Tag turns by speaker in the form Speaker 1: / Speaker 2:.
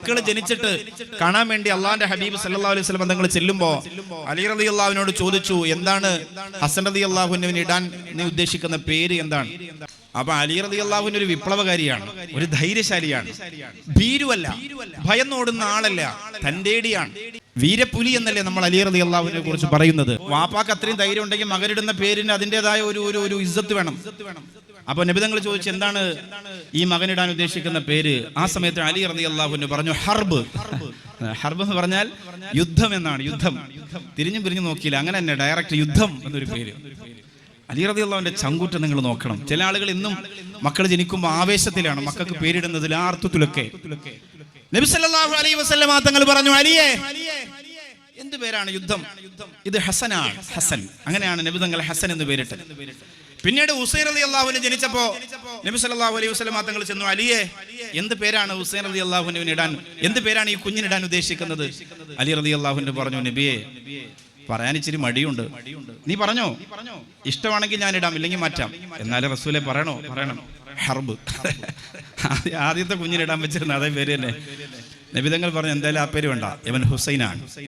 Speaker 1: മക്കള് ജനിച്ചിട്ട് കാണാൻ വേണ്ടി അള്ളാന്റെ ഹബീബ് സല്ലല്ലാഹു അലൈഹി വസല്ലം തങ്ങൾ ചെല്ലുമ്പോ അലി റളിയല്ലാഹുവിനോട് ചോദിച്ചു, എന്താണ് ഹസൻ റളിയല്ലാഹുവിന് ഇടാൻ നീ ഉദ്ദേശിക്കുന്ന പേര് എന്താണ്? അപ്പൊ അലി റളിയല്ലാഹുവിന് ഒരു വിപ്ലവകാരിയാണ്, ഒരു ധൈര്യശാലിയാണ്, ഭീരുവല്ല, ഭയന്നോടുന്ന ആളല്ല, തന്റേടിയാണ്, വീരപുലി എന്നല്ലേ നമ്മൾ അലി റളിയല്ലാഹുവിനെ കുറിച്ച് പറയുന്നത്. വാപ്പാക്ക് അത്രയും ധൈര്യം ഉണ്ടെങ്കിൽ മകനിടുന്ന പേരിന് അതിൻ്റെതായ ഒരു ഇസ്സത്ത് വേണം. അപ്പൊ നബി തങ്ങൾ ചോദിച്ചു, എന്താണ് ഈ മകനിടാൻ ഉദ്ദേശിക്കുന്ന പേര്? ആ സമയത്ത് അലി റളിയല്ലാഹു പറഞ്ഞു, ഹർബ്. ഹർബ് എന്ന് പറഞ്ഞാൽ യുദ്ധം എന്നാണ്. യുദ്ധം, തിരിഞ്ഞും പിരിഞ്ഞും നോക്കിയില്ല, അങ്ങനെ തന്നെ ഡയറക്റ്റ് യുദ്ധം എന്നൊരു പേര്. അലി റളിയല്ലാഹുവിന്റെ ചങ്കൂറ്റം നിങ്ങൾ നോക്കണം. ചില ആളുകൾ ഇന്നും മക്കൾ ജനിക്കുമ്പോൾ ആവേശത്തിലാണ് മക്കൾക്ക് പേരിടുന്നതിൽ, ആ അർത്ഥത്തിലൊക്കെ. നബി സല്ലല്ലാഹു അലൈഹി വസല്ലം തങ്ങൾ പറഞ്ഞു, അലിയെ എന്ത് പേരാണ്? യുദ്ധം. ഇത് ഹസനാണ്, ഹസൻ. അങ്ങനെയാണ് നബി തങ്ങൾ ഹസൻ എന്ന് പേരിട്ടത്. പിന്നീട് ഹുസൈൻ റളിയല്ലാഹുവിന് ജനിച്ചപ്പോ നബി സല്ലല്ലാഹു അലൈഹി വസല്ലം തങ്ങൾ ചെന്നു, അലിയെ എന്ത് പേരാണ് ഹുസൈൻ റളിയല്ലാഹുവിന് ഇടാൻ, എന്ത് പേരാണ് ഈ കുഞ്ഞിനിടാൻ ഉദ്ദേശിക്കുന്നത്? അലി റളിയല്ലാഹുവിന് പറഞ്ഞു, നബിയെ പറയാൻ ഇച്ചിരി മടിയുണ്ട്, നീ പറഞ്ഞോ, ഇഷ്ടമാണെങ്കിൽ ഞാൻ ഇടാം, ഇല്ലെങ്കിൽ മാറ്റാം. എന്നാലും റസൂലെ പറയണം. ഹർബ്. ആദ്യത്തെ കുഞ്ഞിനിടാൻ വെച്ചിരുന്ന അതേ പേര് തന്നെ. നബി തങ്ങൾ പറഞ്ഞു, എന്തായാലും ആ പേര് വേണ്ട, ഇവൻ ഹുസൈനാണ്.